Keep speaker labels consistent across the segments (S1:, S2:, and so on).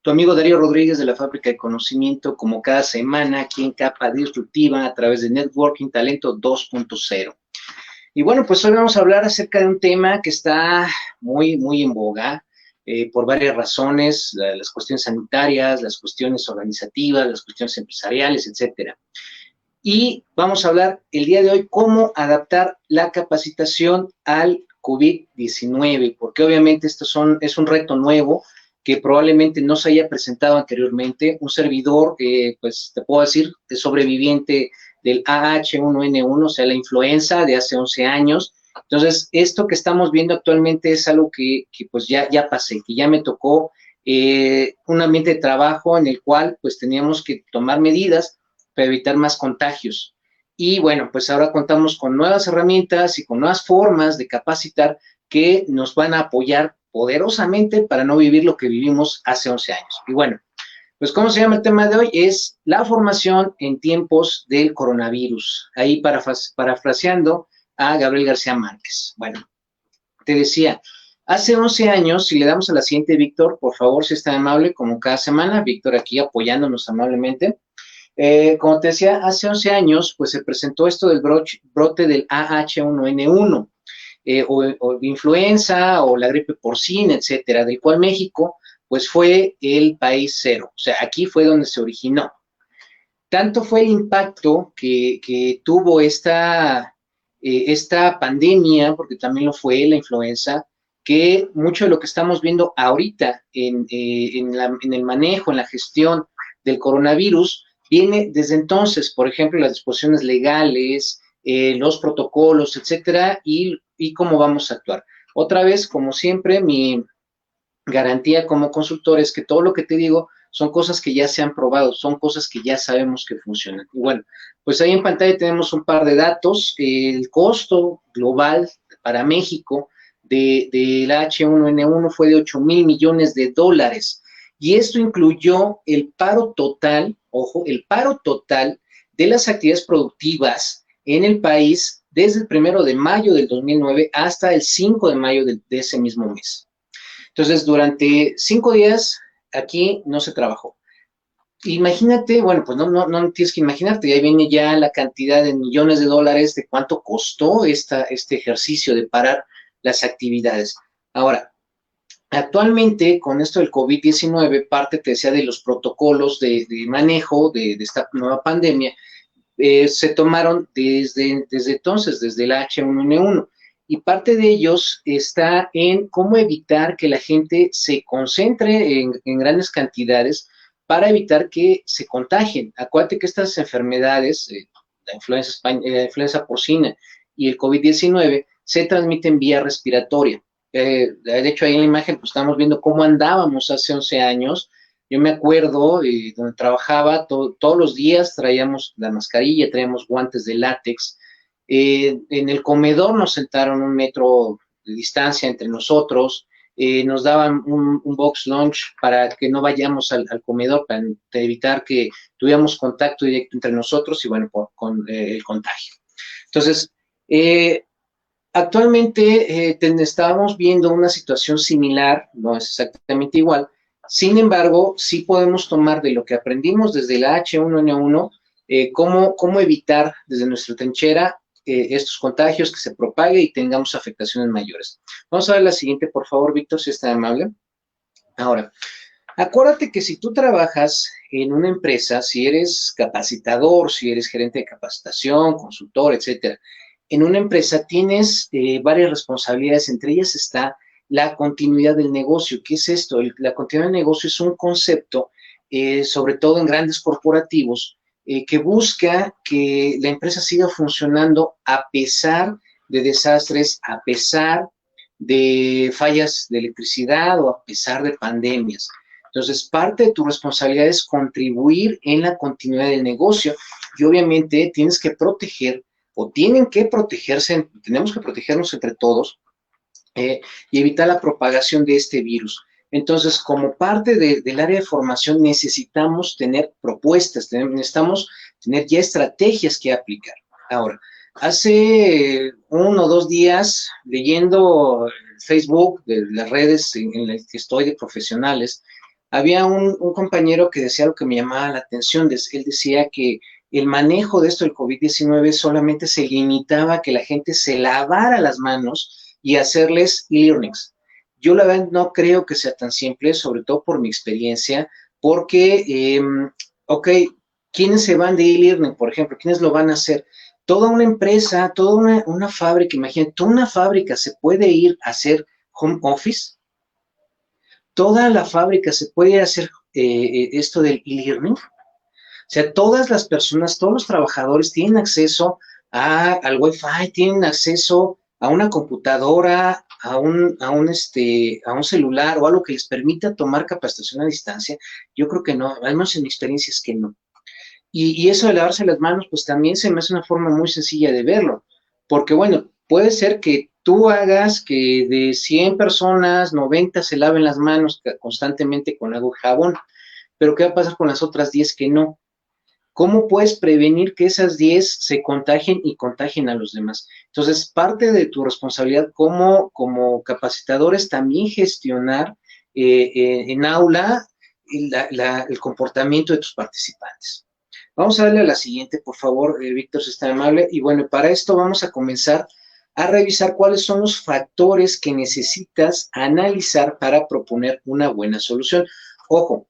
S1: Tu amigo Darío Rodríguez de la Fábrica de Conocimiento, como cada semana aquí en Capa Disruptiva a través de Networking Talento 2.0. Y bueno, pues hoy vamos a hablar acerca de un tema que está muy en boga por varias razones, las cuestiones sanitarias, las cuestiones organizativas, las cuestiones empresariales, etcétera. Y vamos a hablar el día de hoy cómo adaptar la capacitación al COVID-19, porque obviamente es un reto nuevo que probablemente no se haya presentado anteriormente. Un servidor, pues te puedo decir, es sobreviviente del AH1N1, o sea, la influenza de hace 11 años. Entonces, esto que estamos viendo actualmente es algo que pues ya pasé, que ya me tocó un ambiente de trabajo en el cual pues teníamos que tomar medidas para evitar más contagios. Y bueno, pues ahora contamos con nuevas herramientas y con nuevas formas de capacitar que nos van a apoyar poderosamente para no vivir lo que vivimos hace 11 años. Y bueno, pues ¿cómo se llama el tema de hoy? Es la formación en tiempos del coronavirus. Ahí parafraseando a Gabriel García Márquez. Bueno, te decía, hace 11 años, si le damos a la siguiente, Víctor, por favor, si es tan amable, como cada semana, Víctor aquí apoyándonos amablemente. Como te decía, hace 11 años, pues se presentó esto del brote del AH1N1, o influenza, o la gripe porcina, etcétera, del cual México, pues fue el país cero. O sea, aquí fue donde se originó. Tanto fue el impacto que tuvo esta pandemia, porque también lo fue la influenza, que mucho de lo que estamos viendo ahorita en el manejo, en la gestión del coronavirus, viene desde entonces, por ejemplo, las disposiciones legales, los protocolos, etcétera, y cómo vamos a actuar. Otra vez, como siempre, mi garantía como consultor es que todo lo que te digo son cosas que ya se han probado, son cosas que ya sabemos que funcionan. Y bueno, pues ahí en pantalla tenemos un par de datos. El costo global para México del H1N1 fue de 8,000 millones de dólares. Y esto incluyó el paro total, ojo, el paro total de las actividades productivas en el país desde el 1 de mayo del 2009 hasta el 5 de mayo de ese mismo mes. Entonces, durante 5 días aquí no se trabajó. Imagínate, bueno, pues no tienes que imaginarte, ahí viene ya la cantidad de millones de dólares de cuánto costó este ejercicio de parar las actividades. Ahora, actualmente, con esto del COVID-19, parte, te decía, de los protocolos de manejo de esta nueva pandemia, se tomaron desde entonces, desde el H1N1. Y parte de ellos está en cómo evitar que la gente se concentre en grandes cantidades para evitar que se contagien. Acuérdate que estas enfermedades, la influenza porcina y el COVID-19, se transmiten vía respiratoria. De hecho, ahí en la imagen pues, estamos viendo cómo andábamos hace 11 años. Yo me acuerdo donde trabajaba, todos los días traíamos la mascarilla, traíamos guantes de látex. En el comedor nos sentaron 1 metro de distancia entre nosotros, nos daban un box lunch para que no vayamos al comedor, para evitar que tuviéramos contacto directo entre nosotros y bueno, con el contagio. Entonces, actualmente estábamos viendo una situación similar, no es exactamente igual. Sin embargo, sí podemos tomar de lo que aprendimos desde la H1N1, cómo evitar desde nuestra trinchera estos contagios, que se propague y tengamos afectaciones mayores. Vamos a ver la siguiente, por favor, Víctor, si está amable. Ahora, acuérdate que si tú trabajas en una empresa, si eres capacitador, si eres gerente de capacitación, consultor, etcétera, en una empresa tienes varias responsabilidades, entre ellas está la continuidad del negocio. ¿Qué es esto? La continuidad del negocio es un concepto, sobre todo en grandes corporativos, que busca que la empresa siga funcionando a pesar de desastres, a pesar de fallas de electricidad o a pesar de pandemias. Entonces, parte de tu responsabilidad es contribuir en la continuidad del negocio y obviamente tienes que proteger o tienen que protegerse, tenemos que protegernos entre todos y evitar la propagación de este virus. Entonces, como parte del área de formación, necesitamos tener propuestas, necesitamos tener ya estrategias que aplicar. Ahora, hace 1 o 2 días, leyendo Facebook, de las redes en las que estoy de profesionales, había un compañero que decía algo que me llamaba la atención. Él decía que el manejo de esto del COVID-19 solamente se limitaba a que la gente se lavara las manos y hacerles e-learnings. Yo la verdad no creo que sea tan simple, sobre todo por mi experiencia, porque, ok, ¿quiénes se van de e-learning, por ejemplo? ¿Quiénes lo van a hacer? Toda una empresa, toda una fábrica, imagínate, toda una fábrica se puede ir a hacer home office, toda la fábrica se puede hacer esto del e-learning. O sea, todas las personas, todos los trabajadores tienen acceso al Wi-Fi, tienen acceso a una computadora, a un celular o algo que les permita tomar capacitación a distancia. Yo creo que no, al menos en mi experiencia es que no. Y eso de lavarse las manos, pues también se me hace una forma muy sencilla de verlo, porque bueno, puede ser que tú hagas que de 100 personas, 90 se laven las manos constantemente con agua y jabón, pero ¿qué va a pasar con las otras 10 que no? ¿Cómo puedes prevenir que esas 10 se contagien y contagien a los demás? Entonces, parte de tu responsabilidad como capacitador es también gestionar en aula el comportamiento de tus participantes. Vamos a darle a la siguiente, por favor, Víctor, si está amable. Y bueno, para esto vamos a comenzar a revisar cuáles son los factores que necesitas analizar para proponer una buena solución. Ojo,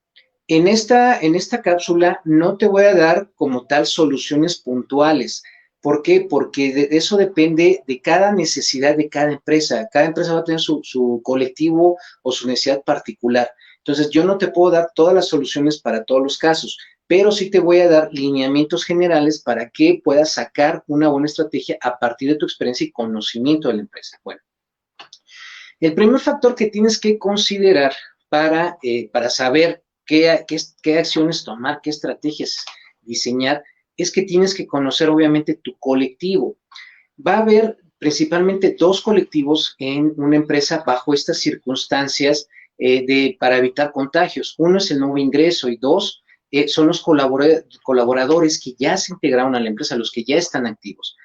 S1: en esta cápsula no te voy a dar como tal soluciones puntuales. ¿Por qué? Porque eso depende de cada necesidad de cada empresa. Cada empresa va a tener su colectivo o su necesidad particular. Entonces, yo no te puedo dar todas las soluciones para todos los casos, pero sí te voy a dar lineamientos generales para que puedas sacar una buena estrategia a partir de tu experiencia y conocimiento de la empresa. Bueno, el primer factor que tienes que considerar para saber qué acciones tomar, qué estrategias diseñar, es que tienes que conocer obviamente tu colectivo. Va a haber principalmente dos colectivos en una empresa bajo estas circunstancias para evitar contagios. Uno es el nuevo ingreso y dos son los colaboradores que ya se integraron a la empresa, los que ya están activos.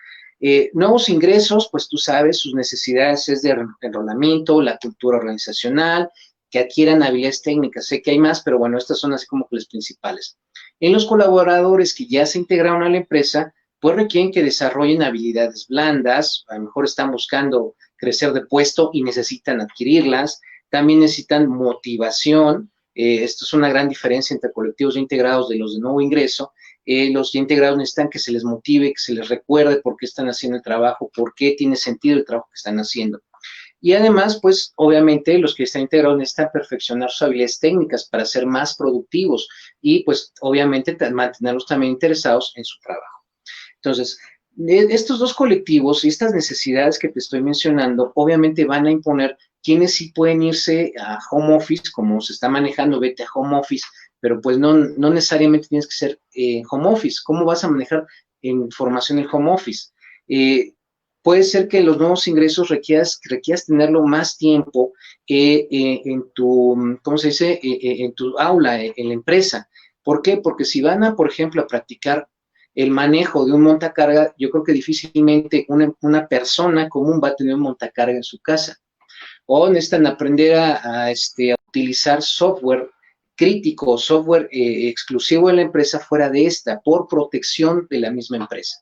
S1: Nuevos ingresos, pues tú sabes, sus necesidades es de enrolamiento, la cultura organizacional, que adquieran habilidades técnicas. Sé que hay más, pero bueno, estas son así como que las principales. En los colaboradores que ya se integraron a la empresa, pues requieren que desarrollen habilidades blandas, a lo mejor están buscando crecer de puesto y necesitan adquirirlas, también necesitan motivación. Esto es una gran diferencia entre colectivos ya integrados de los de nuevo ingreso. Los ya integrados necesitan que se les motive, que se les recuerde por qué están haciendo el trabajo, por qué tiene sentido el trabajo que están haciendo. Y además, pues obviamente los que están integrados necesitan perfeccionar sus habilidades técnicas para ser más productivos y pues obviamente mantenerlos también interesados en su trabajo. Entonces, estos dos colectivos y estas necesidades que te estoy mencionando, obviamente van a imponer quiénes sí pueden irse a home office, como se está manejando, vete a home office, pero pues no necesariamente tienes que ser home office. ¿Cómo vas a manejar información en home office? Puede ser que los nuevos ingresos requieras tenerlo más tiempo en tu, ¿cómo se dice? En tu aula, en la empresa. ¿Por qué? Porque si van a, por ejemplo, a practicar el manejo de un montacarga, yo creo que difícilmente una persona común va a tener un montacarga en su casa. O necesitan aprender a utilizar software crítico, software exclusivo de la empresa fuera de esta, por protección de la misma empresa.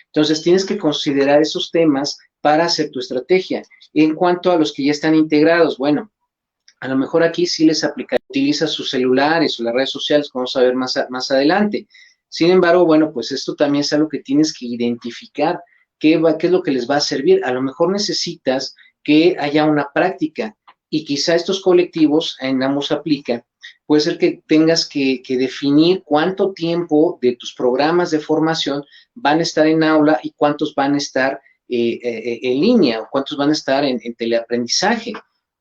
S1: Entonces, tienes que considerar esos temas para hacer tu estrategia. En cuanto a los que ya están integrados, bueno, a lo mejor aquí sí les aplica, utiliza sus celulares o las redes sociales, como vamos a ver más adelante. Sin embargo, bueno, pues esto también es algo que tienes que identificar, qué es lo que les va a servir. A lo mejor necesitas que haya una práctica y quizá estos colectivos, en ambos aplica, puede ser que tengas que definir cuánto tiempo de tus programas de formación van a estar en aula y cuántos van a estar en línea o cuántos van a estar en teleaprendizaje.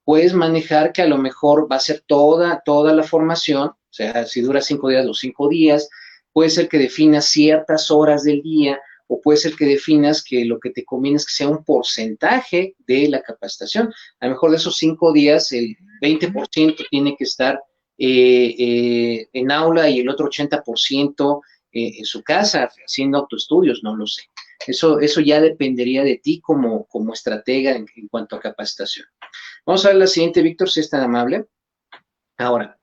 S1: Puedes manejar que a lo mejor va a ser toda la formación, o sea, si dura 5 días, los 5 días, puede ser que definas ciertas horas del día, o puede ser que definas que lo que te conviene es que sea un porcentaje de la capacitación. A lo mejor de esos 5 días, el 20% tiene que estar en aula y el otro 80% en su casa, haciendo autoestudios, no lo sé. Eso ya dependería de ti como estratega en cuanto a capacitación. Vamos a ver la siguiente, Víctor, si es tan amable. Ahora,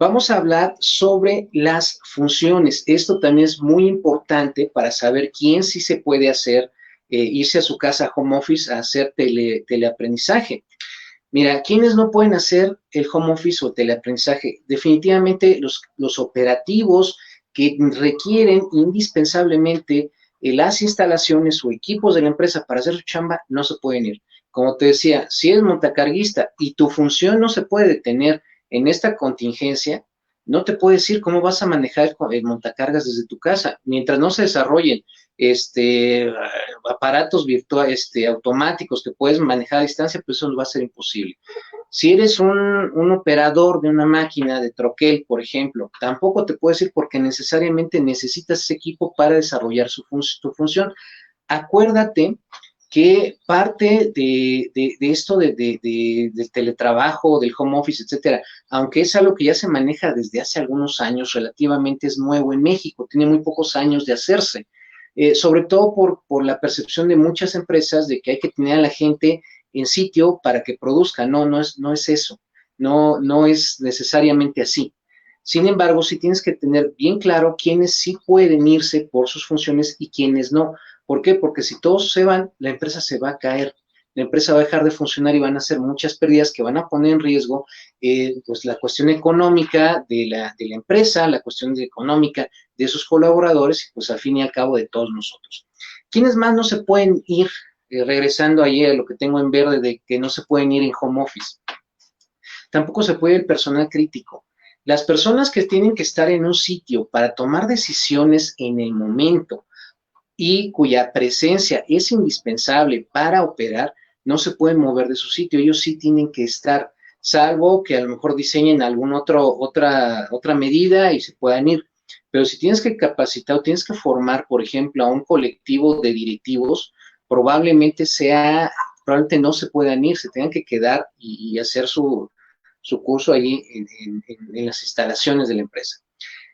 S1: Vamos a hablar sobre las funciones. Esto también es muy importante para saber quién sí se puede hacer, irse a su casa home office a hacer teleaprendizaje. Mira, ¿quiénes no pueden hacer el home office o teleaprendizaje? Definitivamente los operativos que requieren indispensablemente las instalaciones o equipos de la empresa para hacer su chamba no se pueden ir. Como te decía, si eres montacarguista y tu función no se puede detener en esta contingencia, no te puedes ir. ¿Cómo vas a manejar el montacargas desde tu casa? Mientras no se desarrollen este, aparatos virtuales, automáticos que puedes manejar a distancia, pues eso va a ser imposible. Si eres un operador de una máquina de troquel, por ejemplo, tampoco te puedes ir porque necesariamente necesitas ese equipo para desarrollar tu función. Acuérdate que parte de esto del teletrabajo, del home office, etcétera, aunque es algo que ya se maneja desde hace algunos años, relativamente es nuevo en México, tiene muy pocos años de hacerse, sobre todo por la percepción de muchas empresas de que hay que tener a la gente en sitio para que produzca. No es eso, no es necesariamente así. Sin embargo, sí tienes que tener bien claro quiénes sí pueden irse por sus funciones y quiénes no. ¿Por qué? Porque si todos se van, la empresa se va a caer, la empresa va a dejar de funcionar y van a hacer muchas pérdidas que van a poner en riesgo pues la cuestión económica de la empresa, la cuestión económica de sus colaboradores y pues al fin y al cabo de todos nosotros. ¿Quiénes más no se pueden ir? Regresando ahí a lo que tengo en verde de que no se pueden ir en home office. Tampoco se puede el personal crítico. Las personas que tienen que estar en un sitio para tomar decisiones en el momento, y cuya presencia es indispensable para operar, no se pueden mover de su sitio. Ellos sí tienen que estar, salvo que a lo mejor diseñen alguna otra medida y se puedan ir. Pero si tienes que capacitar o tienes que formar, por ejemplo, a un colectivo de directivos, probablemente no se puedan ir, se tengan que quedar y hacer su curso allí en las instalaciones de la empresa.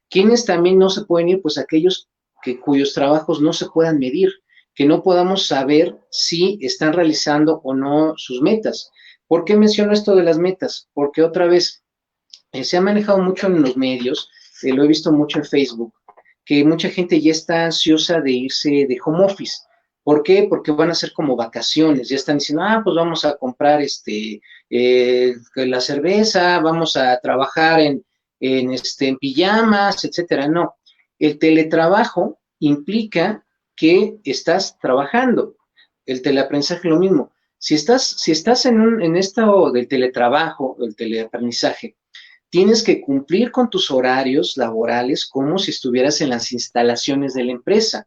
S1: ¿Quiénes también no se pueden ir? Pues aquellos cuyos trabajos no se puedan medir, que no podamos saber si están realizando o no sus metas. ¿Por qué menciono esto de las metas? Porque otra vez se ha manejado mucho en los medios, lo he visto mucho en Facebook, que mucha gente ya está ansiosa de irse de home office. ¿Por qué? Porque van a ser como vacaciones, ya están diciendo, pues vamos a comprar la cerveza, vamos a trabajar en pijamas, etcétera. No, el teletrabajo implica que estás trabajando. El teleaprendizaje lo mismo. Si estás en esto del teletrabajo, del teleaprendizaje, tienes que cumplir con tus horarios laborales como si estuvieras en las instalaciones de la empresa.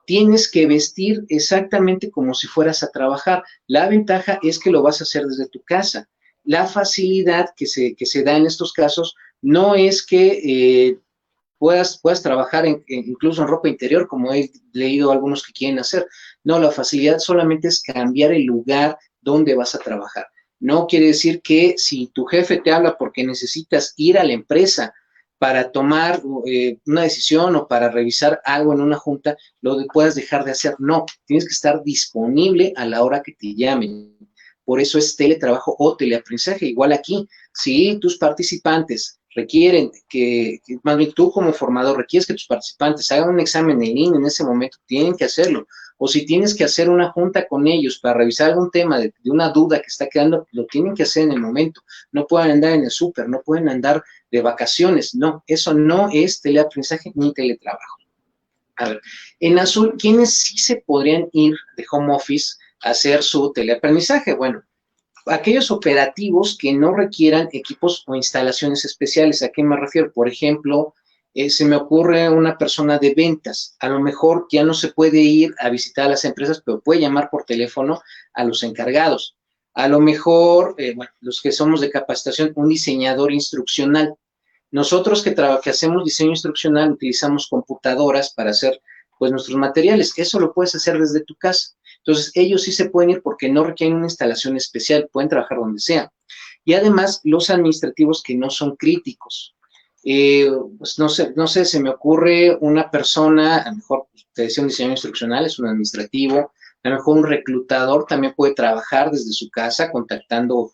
S1: Tienes que vestir exactamente como si fueras a trabajar. La ventaja es que lo vas a hacer desde tu casa. La facilidad que se da en estos casos no es que puedas trabajar incluso en ropa interior, como he leído algunos que quieren hacer. No, la facilidad solamente es cambiar el lugar donde vas a trabajar. No quiere decir que si tu jefe te habla porque necesitas ir a la empresa para tomar una decisión o para revisar algo en una junta, lo puedas dejar de hacer. No, tienes que estar disponible a la hora que te llamen. Por eso es teletrabajo o teleaprendizaje. Igual aquí, si tus participantes requieren más bien tú como formador, requieres que tus participantes hagan un examen en línea en ese momento, tienen que hacerlo. O si tienes que hacer una junta con ellos para revisar algún tema de una duda que está quedando, lo tienen que hacer en el momento. No pueden andar en el súper, no pueden andar de vacaciones. No, eso no es teleaprendizaje ni teletrabajo. A ver, en azul, ¿quiénes sí se podrían ir de home office a hacer su teleaprendizaje? Bueno, aquellos operativos que no requieran equipos o instalaciones especiales. ¿A qué me refiero? Por ejemplo, se me ocurre una persona de ventas. A lo mejor ya no se puede ir a visitar a las empresas, pero puede llamar por teléfono a los encargados. A lo mejor, los que somos de capacitación, un diseñador instruccional. Nosotros que hacemos diseño instruccional utilizamos computadoras para hacer pues nuestros materiales. Eso lo puedes hacer desde tu casa. Entonces, ellos sí se pueden ir porque no requieren una instalación especial, pueden trabajar donde sea. Y además, los administrativos que no son críticos. Pues no sé, se me ocurre una persona, a lo mejor te decía un diseñador instruccional, es un administrativo, a lo mejor un reclutador también puede trabajar desde su casa contactando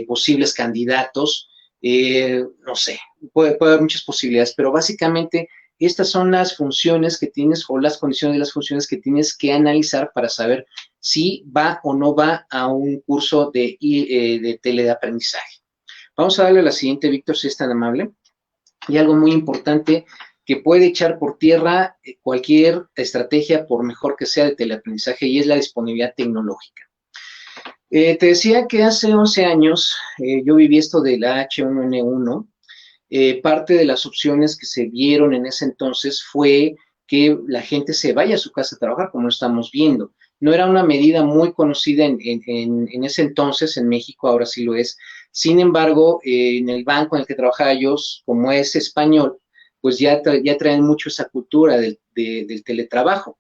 S1: posibles candidatos. no sé, puede haber muchas posibilidades, pero básicamente estas son las funciones que tienes o las condiciones de las funciones que tienes que analizar para saber si va o no va a un curso de teleaprendizaje. Vamos a darle a la siguiente, Víctor, si es tan amable. Y algo muy importante que puede echar por tierra cualquier estrategia, por mejor que sea de teleaprendizaje, y es la disponibilidad tecnológica. Te decía que hace 11 años yo viví esto de la H1N1. Parte de las opciones que se vieron en ese entonces fue que la gente se vaya a su casa a trabajar, como lo estamos viendo. No era una medida muy conocida en ese entonces en México, ahora sí lo es. Sin embargo, en el banco en el que trabajaba yo, como es español, pues ya traen mucho esa cultura del teletrabajo.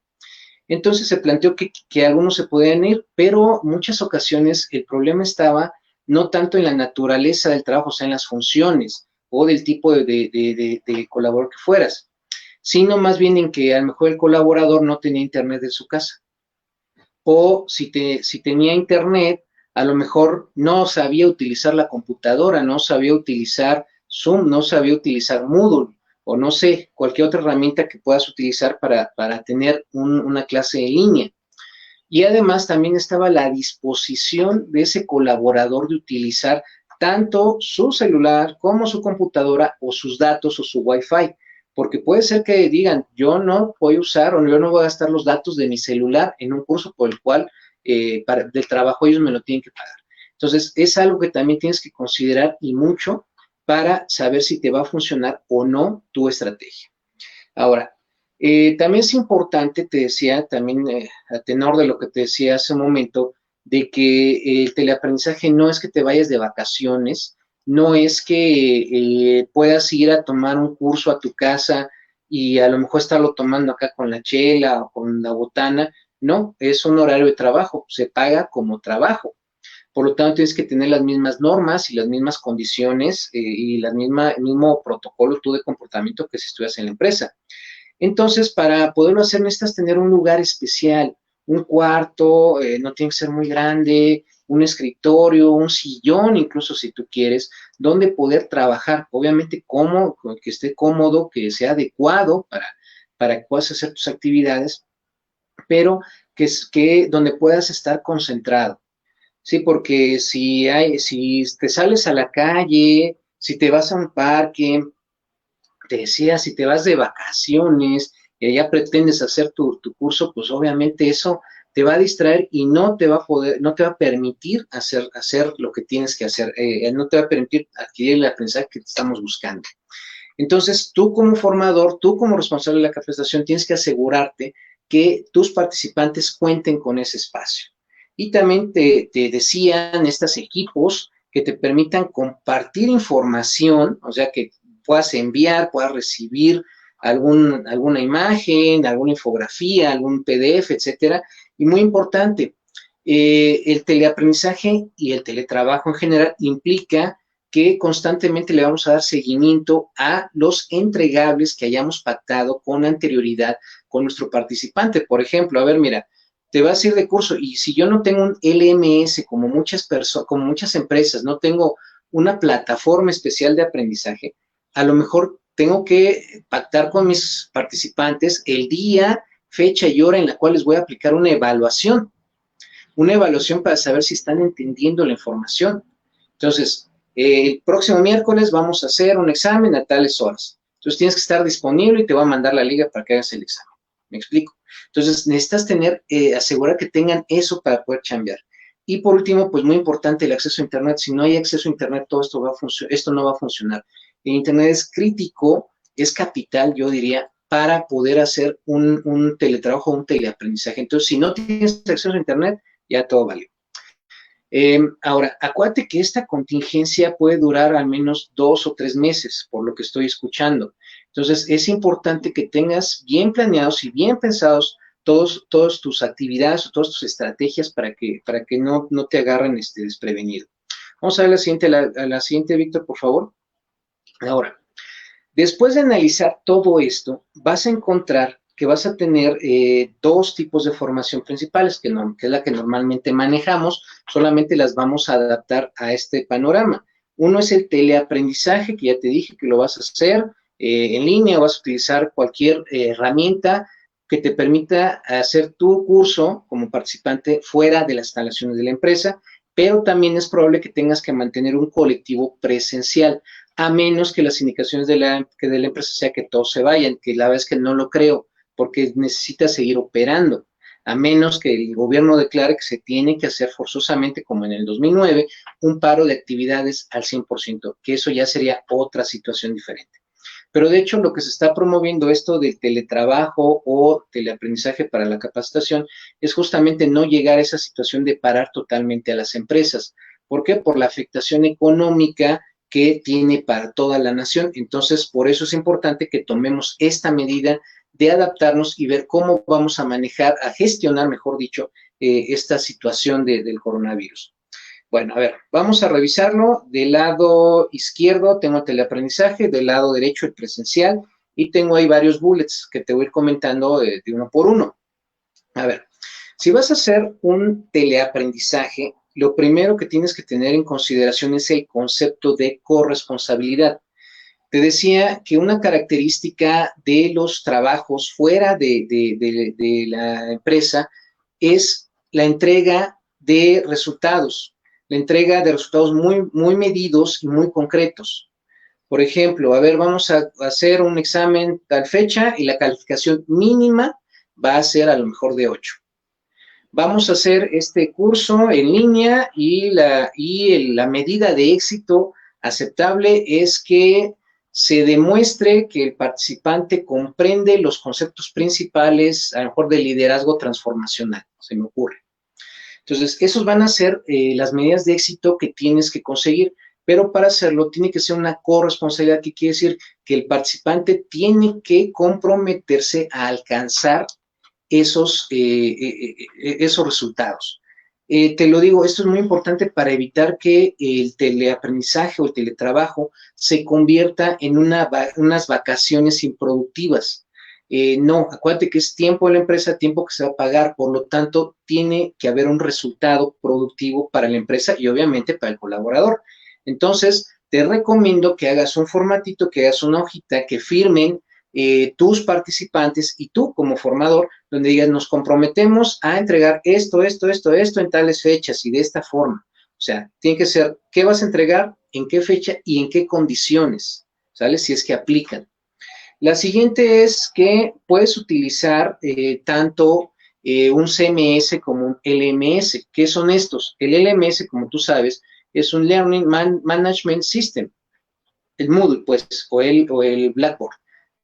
S1: Entonces se planteó que algunos se podían ir, pero muchas ocasiones el problema estaba no tanto en la naturaleza del trabajo, o sea, en las funciones o del tipo de colaborador que fueras, sino más bien en que a lo mejor el colaborador no tenía internet en su casa. O si tenía internet, a lo mejor no sabía utilizar la computadora, no sabía utilizar Zoom, no sabía utilizar Moodle, o no sé, cualquier otra herramienta que puedas utilizar para tener una clase en línea. Y además también estaba la disposición de ese colaborador de utilizar tanto su celular como su computadora o sus datos o su Wi-Fi, porque puede ser que digan, yo no voy a usar o yo no voy a gastar los datos de mi celular en un curso por el cual del trabajo ellos me lo tienen que pagar. Entonces, es algo que también tienes que considerar y mucho para saber si te va a funcionar o no tu estrategia. Ahora, también es importante, te decía, también a tenor de lo que te decía hace un momento, de que el teleaprendizaje no es que te vayas de vacaciones, no es que puedas ir a tomar un curso a tu casa y a lo mejor estarlo tomando acá con la chela o con la botana, no, es un horario de trabajo, se paga como trabajo. Por lo tanto, tienes que tener las mismas normas y las mismas condiciones y el mismo protocolo tú de comportamiento que si estuvieras en la empresa. Entonces, para poderlo hacer necesitas tener un lugar especial, un cuarto, no tiene que ser muy grande, un escritorio, un sillón, incluso si tú quieres, donde poder trabajar. Obviamente, que esté cómodo, que sea adecuado para que puedas hacer tus actividades, pero que donde puedas estar concentrado. Sí, porque si te sales a la calle, si te vas a un parque, te decía, si te vas de vacaciones y allá pretendes hacer tu curso, pues obviamente eso te va a distraer y no te va a permitir hacer lo que tienes que hacer, no te va a permitir adquirir el aprendizaje que estamos buscando. Entonces, tú como formador, tú como responsable de la capacitación, tienes que asegurarte que tus participantes cuenten con ese espacio. Y también te decían estos equipos que te permitan compartir información, o sea, que puedas enviar, puedas recibir alguna imagen, alguna infografía, algún PDF, etcétera. Y muy importante, el teleaprendizaje y el teletrabajo en general implica que constantemente le vamos a dar seguimiento a los entregables que hayamos pactado con anterioridad con nuestro participante. Por ejemplo, a ver, mira, te vas a ir de curso y si yo no tengo un LMS como como muchas empresas, no tengo una plataforma especial de aprendizaje, a lo mejor tengo que pactar con mis participantes el día, fecha y hora en la cual les voy a aplicar una evaluación para saber si están entendiendo la información. Entonces, el próximo miércoles vamos a hacer un examen a tales horas. Entonces, tienes que estar disponible y te va a mandar la liga para que hagas el examen. ¿Me explico? Entonces, necesitas asegurar que tengan eso para poder chambear. Y por último, pues muy importante el acceso a Internet. Si no hay acceso a Internet, todo esto no va a funcionar. El Internet es crítico, es capital, yo diría, para poder hacer un teletrabajo, un teleaprendizaje. Entonces, si no tienes acceso a Internet, ya todo valió. Ahora, acuérdate que esta contingencia puede durar al menos 2 o 3 meses, por lo que estoy escuchando. Entonces, es importante que tengas bien planeados y bien pensados todas tus actividades o todas tus estrategias para que no te agarren desprevenido. Vamos a ver la siguiente, Víctor, por favor. Ahora, después de analizar todo esto, vas a encontrar que vas a tener dos tipos de formación principales, que es la que normalmente manejamos, solamente las vamos a adaptar a este panorama. Uno es el teleaprendizaje, que ya te dije que lo vas a hacer en línea, o vas a utilizar cualquier herramienta que te permita hacer tu curso como participante fuera de las instalaciones de la empresa, pero también es probable que tengas que mantener un colectivo presencial, a menos que las indicaciones de la empresa sea que todos se vayan, que la verdad es que no lo creo, porque necesita seguir operando, a menos que el gobierno declare que se tiene que hacer forzosamente, como en el 2009, un paro de actividades al 100%, que eso ya sería otra situación diferente. Pero de hecho lo que se está promoviendo esto del teletrabajo o teleaprendizaje para la capacitación es justamente no llegar a esa situación de parar totalmente a las empresas. ¿Por qué? Por la afectación económica que tiene para toda la nación. Entonces, por eso es importante que tomemos esta medida de adaptarnos y ver cómo vamos a manejar, a gestionar, mejor dicho, esta situación del coronavirus. Bueno, a ver, vamos a revisarlo. Del lado izquierdo tengo el teleaprendizaje, del lado derecho el presencial, y tengo ahí varios bullets que te voy a ir comentando de uno por uno. A ver, si vas a hacer un teleaprendizaje, lo primero que tienes que tener en consideración es el concepto de corresponsabilidad. Te decía que una característica de los trabajos fuera de la empresa es la entrega de resultados, la entrega de resultados muy medidos y muy concretos. Por ejemplo, a ver, vamos a hacer un examen tal fecha y la calificación mínima va a ser a lo mejor de 8. Vamos a hacer este curso en línea la medida de éxito aceptable es que se demuestre que el participante comprende los conceptos principales, a lo mejor de liderazgo transformacional, se me ocurre. Entonces, esos van a ser las medidas de éxito que tienes que conseguir, pero para hacerlo tiene que ser una corresponsabilidad, que quiere decir que el participante tiene que comprometerse a alcanzar esos resultados. Te lo digo, esto es muy importante para evitar que el teleaprendizaje o el teletrabajo se convierta en unas vacaciones improductivas. No, acuérdate que es tiempo de la empresa, tiempo que se va a pagar, por lo tanto, tiene que haber un resultado productivo para la empresa y obviamente para el colaborador. Entonces, te recomiendo que hagas un formatito, que hagas una hojita, que firmen tus participantes y tú como formador, donde digas, nos comprometemos a entregar esto en tales fechas y de esta forma. O sea, tiene que ser qué vas a entregar, en qué fecha y en qué condiciones, ¿sale? Si es que aplican. La siguiente es que puedes utilizar tanto un CMS como un LMS. ¿Qué son estos? El LMS, como tú sabes, es un Learning Management System, el Moodle, pues, o el Blackboard,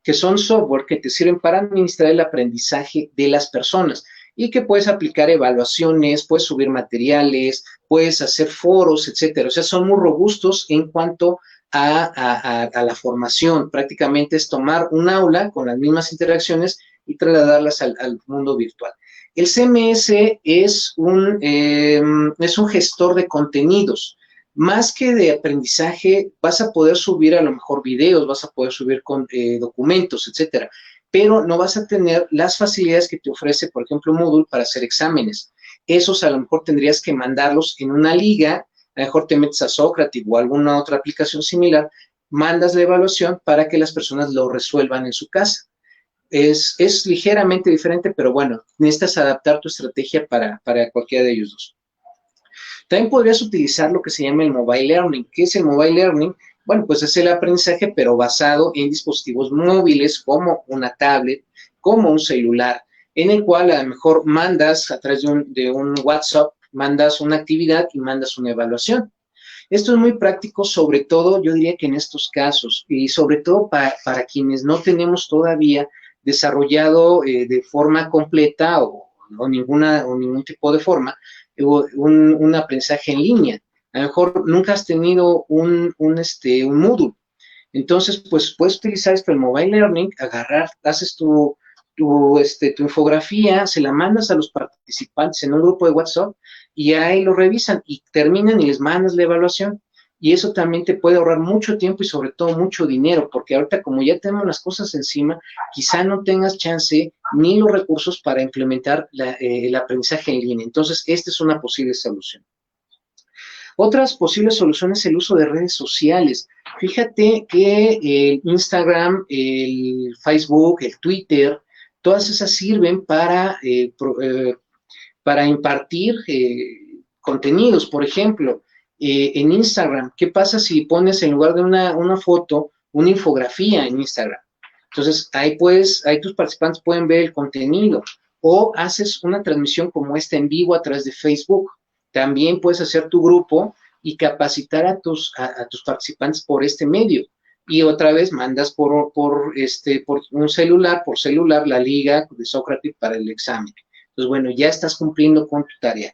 S1: que son software que te sirven para administrar el aprendizaje de las personas y que puedes aplicar evaluaciones, puedes subir materiales, puedes hacer foros, etcétera. O sea, son muy robustos en cuanto a la formación. Prácticamente es tomar un aula con las mismas interacciones y trasladarlas al mundo virtual. El CMS es un gestor de contenidos. Más que de aprendizaje, vas a poder subir a lo mejor videos, vas a poder subir documentos, etcétera, pero no vas a tener las facilidades que te ofrece, por ejemplo, Moodle para hacer exámenes. Esos a lo mejor tendrías que mandarlos en una liga, a lo mejor te metes a Socrative o alguna otra aplicación similar, mandas la evaluación para que las personas lo resuelvan en su casa. Es ligeramente diferente, pero bueno, necesitas adaptar tu estrategia para cualquiera de ellos dos. También podrías utilizar lo que se llama el Mobile Learning. ¿Qué es el Mobile Learning? Bueno, pues es el aprendizaje, pero basado en dispositivos móviles como una tablet, como un celular, en el cual a lo mejor mandas a través de un WhatsApp, mandas una actividad y mandas una evaluación. Esto es muy práctico, sobre todo, yo diría que en estos casos, y sobre todo para quienes no tenemos todavía desarrollado de forma completa o ningún tipo de forma, un aprendizaje en línea. A lo mejor nunca has tenido un Moodle. Entonces, pues puedes utilizar esto, el Mobile Learning, agarrar, haces tu infografía, se la mandas a los participantes en un grupo de WhatsApp y ahí lo revisan y terminan y les mandas la evaluación. Y eso también te puede ahorrar mucho tiempo y sobre todo mucho dinero, porque ahorita como ya tenemos las cosas encima, quizá no tengas chance ni los recursos para implementar el aprendizaje en línea. Entonces, esta es una posible solución. Otras posibles soluciones, el uso de redes sociales. Fíjate que el Instagram, el Facebook, el Twitter, todas esas sirven para impartir contenidos. Por ejemplo, en Instagram, ¿qué pasa si pones en lugar de una foto, una infografía en Instagram? Entonces, ahí tus participantes pueden ver el contenido. O haces una transmisión como esta en vivo a través de Facebook. También puedes hacer tu grupo y capacitar a tus participantes por este medio. Y otra vez mandas por un celular, la liga de Sócrates para el examen. Entonces, bueno, ya estás cumpliendo con tu tarea.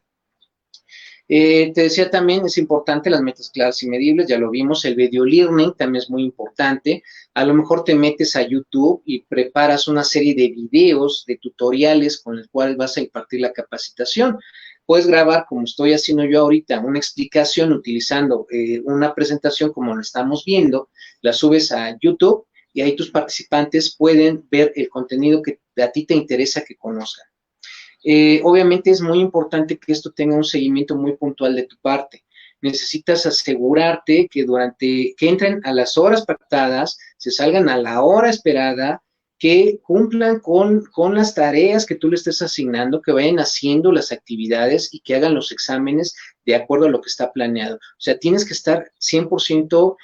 S1: Te decía también, es importante las metas claras y medibles, ya lo vimos, el video learning también es muy importante. A lo mejor te metes a YouTube y preparas una serie de videos, de tutoriales con los cuales vas a impartir la capacitación. Puedes grabar, como estoy haciendo yo ahorita, una explicación utilizando una presentación como la estamos viendo, la subes a YouTube y ahí tus participantes pueden ver el contenido que a ti te interesa que conozcan. Obviamente es muy importante que esto tenga un seguimiento muy puntual de tu parte. Necesitas asegurarte que entren a las horas pactadas, se salgan a la hora esperada, que cumplan con las tareas que tú le estés asignando, que vayan haciendo las actividades y que hagan los exámenes de acuerdo a lo que está planeado. O sea, tienes que estar 100%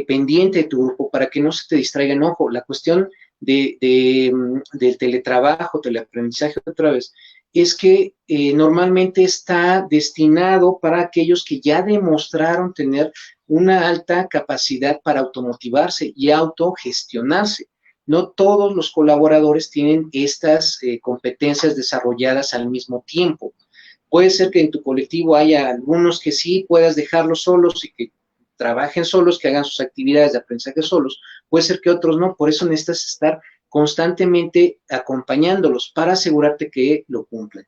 S1: pendiente de tu grupo para que no se te distraigan. Ojo, la cuestión del teletrabajo, teleaprendizaje otra vez, es que normalmente está destinado para aquellos que ya demostraron tener una alta capacidad para automotivarse y autogestionarse. No todos los colaboradores tienen estas competencias desarrolladas al mismo tiempo. Puede ser que en tu colectivo haya algunos que sí puedas dejarlos solos y que trabajen solos, que hagan sus actividades de aprendizaje solos. Puede ser que otros no, por eso necesitas estar constantemente acompañándolos para asegurarte que lo cumplen.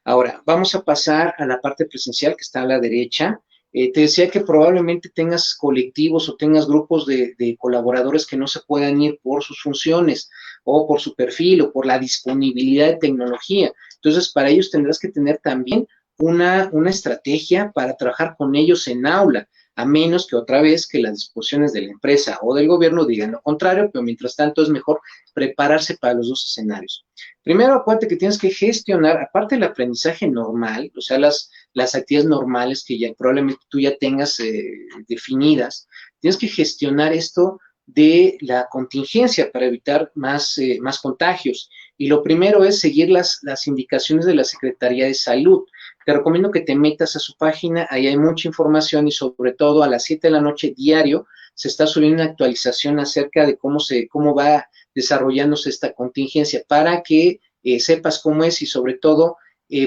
S1: Ahora, vamos a pasar a la parte presencial que está a la derecha. Te decía que probablemente tengas colectivos o tengas grupos de colaboradores que no se puedan ir por sus funciones o por su perfil o por la disponibilidad de tecnología. Entonces, para ellos tendrás que tener también una estrategia para trabajar con ellos en aula, a menos que otra vez que las disposiciones de la empresa o del gobierno digan lo contrario, pero mientras tanto es mejor prepararse para los dos escenarios. Primero, acuérdate que tienes que gestionar, aparte del aprendizaje normal, o sea, las actividades normales que ya probablemente tú ya tengas definidas, tienes que gestionar esto de la contingencia para evitar más contagios. Y lo primero es seguir las indicaciones de la Secretaría de Salud. Te recomiendo que te metas a su página, ahí hay mucha información y sobre todo a las 7 de la noche diario se está subiendo una actualización acerca de cómo va desarrollándose esta contingencia para que sepas cómo es y sobre todo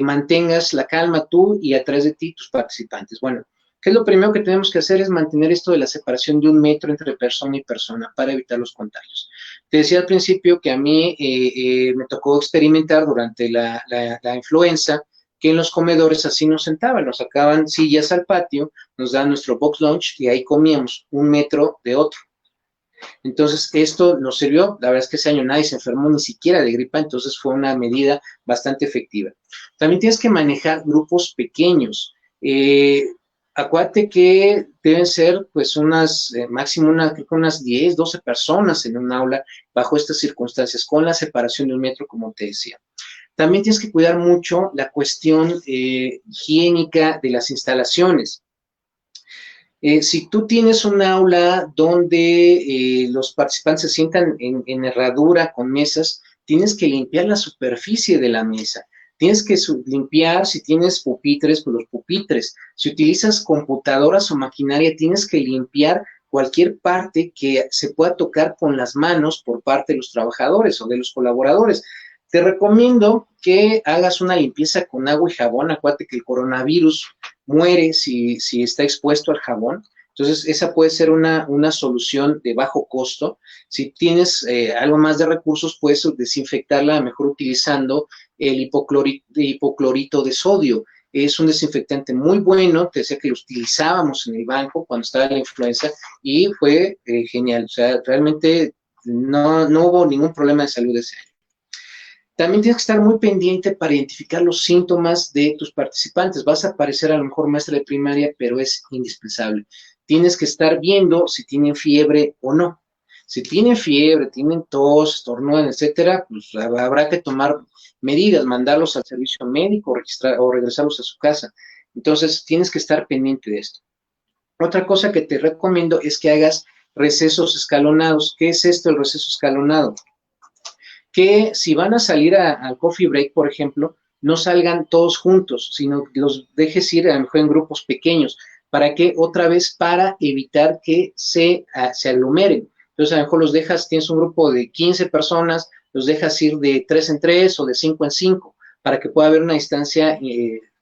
S1: mantengas la calma tú y a través de ti tus participantes. Bueno, ¿qué es lo primero que tenemos que hacer? Es mantener esto de la separación de 1 metro entre persona y persona para evitar los contagios. Te decía al principio que a mí me tocó experimentar durante la influenza que en los comedores así nos sentaban, nos sacaban sillas al patio, nos daban nuestro box lunch y ahí comíamos 1 metro de otro. Entonces, esto nos sirvió, la verdad es que ese año nadie se enfermó ni siquiera de gripa, entonces fue una medida bastante efectiva. También tienes que manejar grupos pequeños. Acuérdate que deben ser pues máximo creo que unas 10, 12 personas en un aula bajo estas circunstancias, con la separación de 1 metro, como te decía. También tienes que cuidar mucho la cuestión higiénica de las instalaciones. Si tú tienes un aula donde los participantes se sientan en herradura con mesas, tienes que limpiar la superficie de la mesa. Tienes que limpiar, si tienes pupitres, pues los pupitres. Si utilizas computadoras o maquinaria, tienes que limpiar cualquier parte que se pueda tocar con las manos por parte de los trabajadores o de los colaboradores. Te recomiendo que hagas una limpieza con agua y jabón. Acuérdate que el coronavirus muere si está expuesto al jabón. Entonces, esa puede ser una solución de bajo costo. Si tienes algo más de recursos, puedes desinfectarla mejor utilizando el hipoclorito de sodio. Es un desinfectante muy bueno, te decía que lo utilizábamos en el banco cuando estaba la influenza y fue genial. O sea, realmente no hubo ningún problema de salud ese año. También tienes que estar muy pendiente para identificar los síntomas de tus participantes. Vas a parecer a lo mejor maestra de primaria, pero es indispensable. Tienes que estar viendo si tienen fiebre o no. Si tienen fiebre, tienen tos, estornudan, etcétera, pues habrá que tomar medidas, mandarlos al servicio médico, registrar o regresarlos a su casa. Entonces, tienes que estar pendiente de esto. Otra cosa que te recomiendo es que hagas recesos escalonados. ¿Qué es esto, el receso escalonado? Que si van a salir al coffee break, por ejemplo, no salgan todos juntos, sino que los dejes ir a lo mejor en grupos pequeños. ¿Para qué? Otra vez para evitar que se aglomeren. Entonces, a lo mejor los dejas, tienes un grupo de 15 personas, los dejas ir de 3 en 3 o de 5 en 5, para que pueda haber una distancia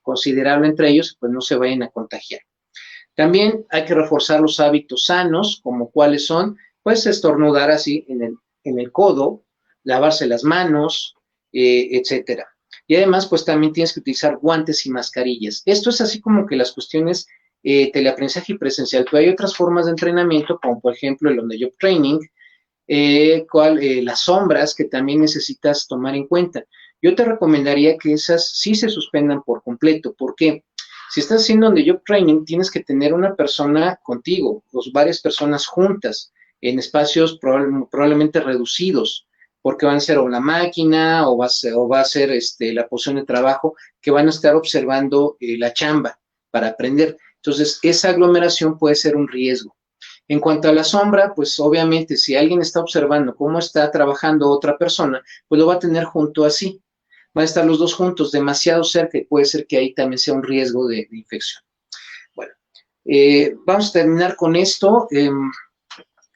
S1: considerable entre ellos, pues no se vayan a contagiar. También hay que reforzar los hábitos sanos, como cuáles son, pues estornudar así en el codo, lavarse las manos, etcétera. Y además, pues también tienes que utilizar guantes y mascarillas. Esto es así como que las cuestiones teleaprendizaje y presencial, pero hay otras formas de entrenamiento, como por ejemplo el on-the-job training, las sombras que también necesitas tomar en cuenta. Yo te recomendaría que esas sí se suspendan por completo. ¿Por qué? Si estás haciendo on-the-job training, tienes que tener una persona contigo, o varias personas juntas, en espacios probablemente reducidos, porque van a ser o la máquina o va a ser la posición de trabajo que van a estar observando la chamba para aprender. Entonces, esa aglomeración puede ser un riesgo. En cuanto a la sombra, pues obviamente si alguien está observando cómo está trabajando otra persona, pues lo va a tener junto así. Van a estar los dos juntos demasiado cerca y puede ser que ahí también sea un riesgo de infección. Bueno, vamos a terminar con esto.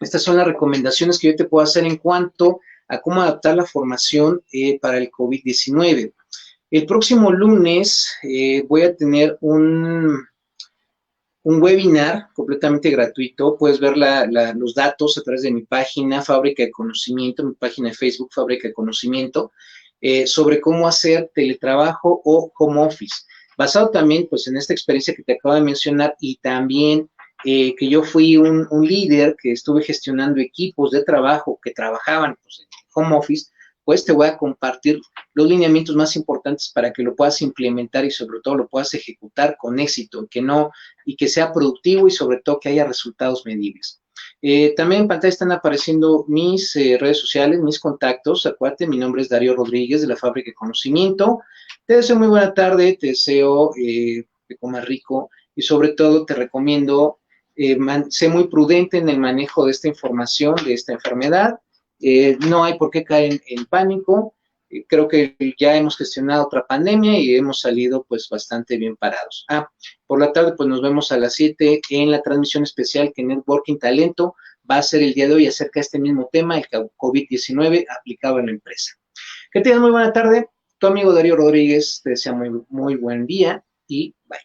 S1: Estas son las recomendaciones que yo te puedo hacer en cuanto a cómo adaptar la formación para el COVID-19. El próximo lunes voy a tener un webinar completamente gratuito. Puedes ver los datos a través de mi página Fábrica de Conocimiento, mi página de Facebook Fábrica de Conocimiento, sobre cómo hacer teletrabajo o home office. Basado también pues en esta experiencia que te acabo de mencionar y también que yo fui un líder que estuve gestionando equipos de trabajo que trabajaban pues, en home office, pues te voy a compartir los lineamientos más importantes para que lo puedas implementar y sobre todo lo puedas ejecutar con éxito, y que sea productivo y sobre todo que haya resultados medibles. También en pantalla están apareciendo mis redes sociales, mis contactos. Acuérdate, mi nombre es Darío Rodríguez de la Fábrica de Conocimiento. Te deseo muy buena tarde, te deseo que comas rico y sobre todo te recomiendo sé muy prudente en el manejo de esta información, de esta enfermedad. No hay por qué caer en pánico. Creo que ya hemos gestionado otra pandemia y hemos salido pues bastante bien parados. Por la tarde pues nos vemos a las 7 en la transmisión especial que Networking Talento va a ser el día de hoy acerca de este mismo tema, el COVID-19 aplicado en la empresa. Que tengas muy buena tarde. Tu amigo Darío Rodríguez te desea muy, muy buen día y bye.